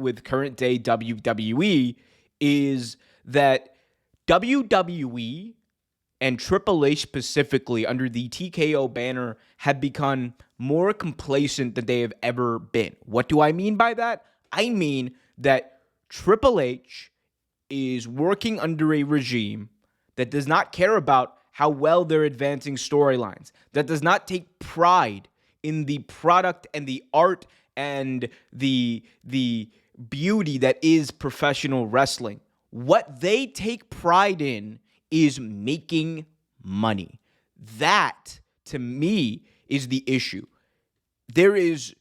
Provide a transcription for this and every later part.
with current day WWE is that WWE and Triple H specifically under the TKO banner have become more complacent than they have ever been. What do I mean by that? I mean that Triple H is working under a regime that does not care about how well they're advancing storylines, that does not take pride in the product and the art and the beauty that is professional wrestling. What they take pride in is making money. That, to me, is the issue. There is,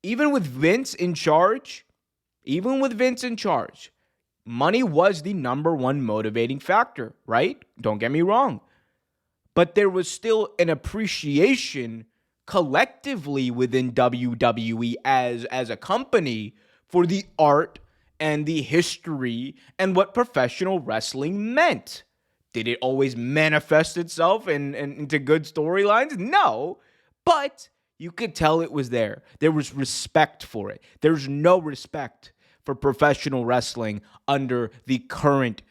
even with Vince in charge, money was the number one motivating factor, right? Don't get me wrong. But there was still an appreciation collectively within WWE as a company for the art and the history and what professional wrestling meant. Did it always manifest itself into good storylines? No, but you could tell it was there. There was respect for it. There's no respect for professional wrestling under the current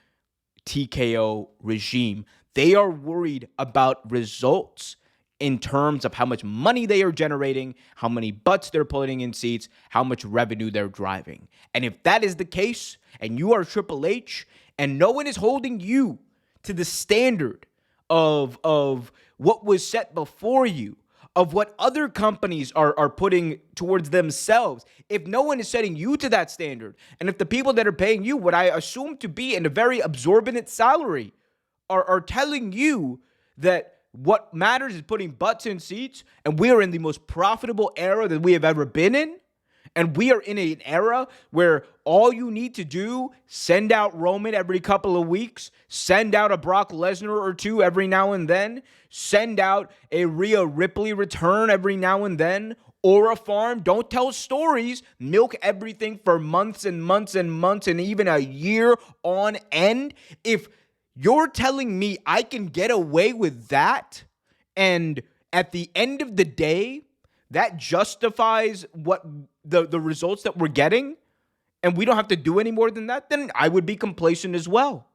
TKO regime. They are worried about results in terms of how much money they are generating, how many butts they're putting in seats, how much revenue they're driving. And if that is the case, and you are Triple H, and no one is holding you to the standard of what was set before you, of what other companies are putting towards themselves, if no one is setting you to that standard, and if the people that are paying you what I assume to be in a very absorbent salary are telling you that what matters is putting butts in seats, and we are in the most profitable era that we have ever been in, and we are in an era where all you need to do, send out Roman every couple of weeks, send out a Brock Lesnar or two every now and then, send out a Rhea Ripley return every now and then, or a farm. Don't tell stories. Milk everything for months and months and months and even a year on end. If you're telling me I can get away with that, and at the end of the day, that justifies what the results that we're getting, and we don't have to do any more than that, then I would be complacent as well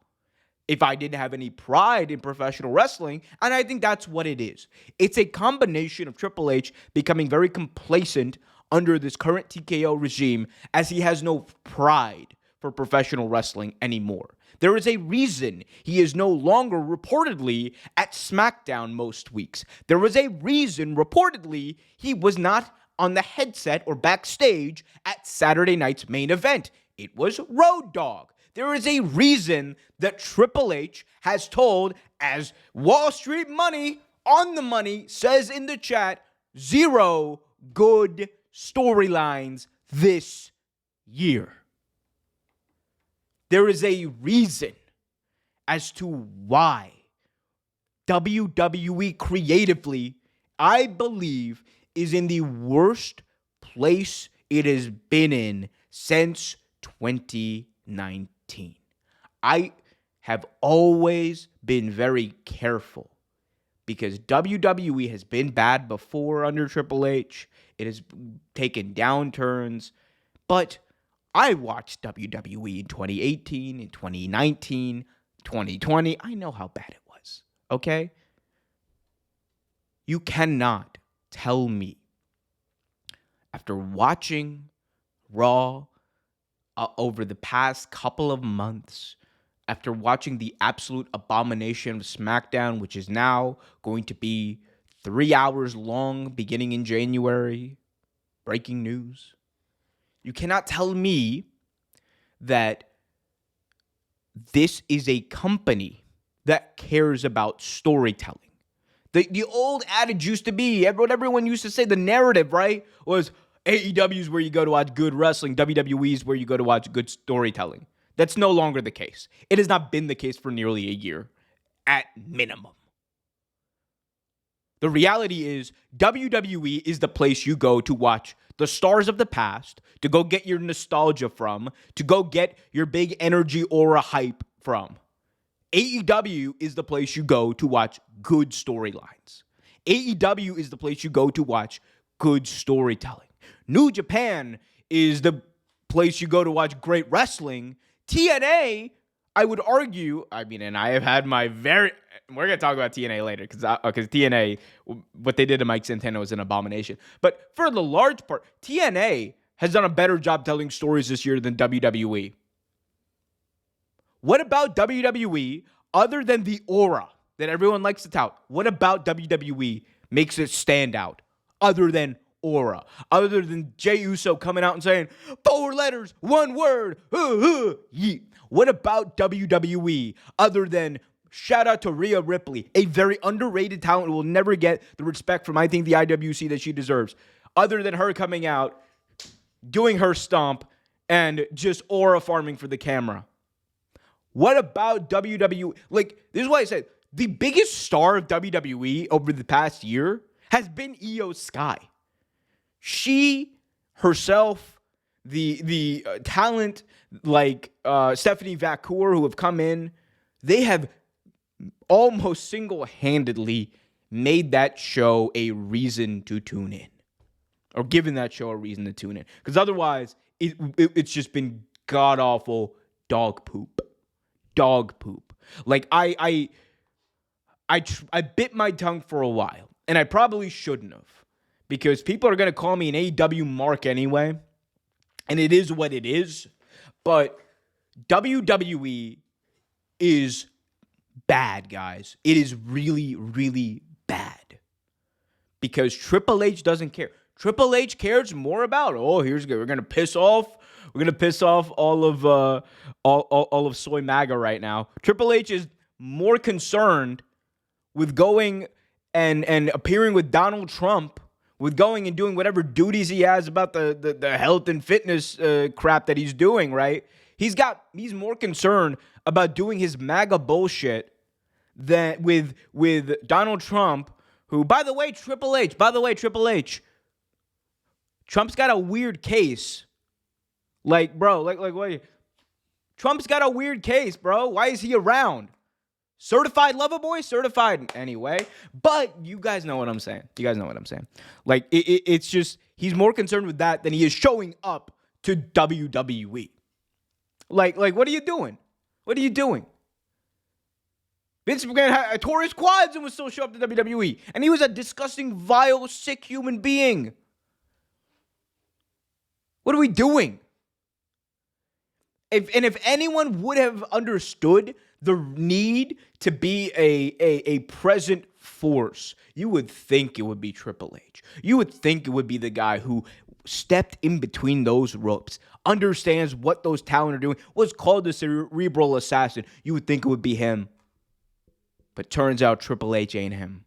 if I didn't have any pride in professional wrestling. And I think that's what it is. It's a combination of Triple H becoming very complacent under this current TKO regime, as he has no pride for professional wrestling anymore. There is a reason he is no longer reportedly at SmackDown most weeks. There was a reason reportedly he was not on the headset or backstage at Saturday night's main event. It was Road Dogg. There is a reason that Triple H has told, as Wall Street Money on the money says in the chat, 0 good storylines this year. There is a reason as to why WWE creatively, I believe, is in the worst place it has been in since 2019. I have always been very careful because WWE has been bad before under Triple H. It has taken downturns, but I watched WWE in 2018, in 2019, 2020. I know how bad it was, okay? You cannot tell me, after watching Raw over the past couple of months, after watching the absolute abomination of SmackDown, which is now going to be 3 hours long beginning in January, breaking news, you cannot tell me that this is a company that cares about storytelling. The old adage used to be, what everyone used to say, the narrative, right, was AEW is where you go to watch good wrestling, WWE is where you go to watch good storytelling. That's no longer the case. It has not been the case for nearly a year, at minimum. The reality is WWE is the place you go to watch the stars of the past, to go get your nostalgia from, to go get your big energy aura hype from. AEW is the place you go to watch good storylines. AEW is the place you go to watch good storytelling. New Japan is the place you go to watch great wrestling. TNA, I would argue, and I have had my we're going to talk about TNA later because TNA, what they did to Mike Santana was an abomination. But for the large part, TNA has done a better job telling stories this year than WWE. What about WWE, other than the aura that everyone likes to tout? What about WWE makes it stand out, other than aura? Other than Jey Uso coming out and saying, 4 letters, 1 word, yeet. What about WWE, other than shout out to Rhea Ripley, a very underrated talent who will never get the respect from, I think, the IWC that she deserves, other than her coming out, doing her stomp, and just aura farming for the camera? What about WWE? Like, this is why I said the biggest star of WWE over the past year has been Io Sky. She herself, the talent like Stephanie Vacour who have come in, they have almost single-handedly made that show a reason to tune in, or given that show a reason to tune in. Because otherwise, it's just been god-awful dog poop. Dog poop. Like, I bit my tongue for a while, and I probably shouldn't have, because people are going to call me an AEW mark anyway, and it is what it is. But WWE is bad, guys. It is really, really bad, because Triple H doesn't care. Triple H cares more about, we're going to piss off. We're going to piss off all of Soy MAGA right now. Triple H is more concerned with going and appearing with Donald Trump, with going and doing whatever duties he has about the health and fitness crap that he's doing, right? He's more concerned about doing his MAGA bullshit than with Donald Trump, who, by the way, Triple H, Trump's got a weird case. Like, bro, what? Trump's got a weird case, bro. Why is he around? Certified lover boy? Certified anyway. But you guys know what I'm saying. Like, it's just, he's more concerned with that than he is showing up to WWE. Like, what are you doing? Vince McMahon tore his quads and would still show up to WWE. And he was a disgusting, vile, sick human being. What are we doing? If anyone would have understood the need to be a present force, you would think it would be Triple H. You would think it would be the guy who stepped in between those ropes, understands what those talent are doing, was called the cerebral assassin. You would think it would be him. But turns out Triple H ain't him.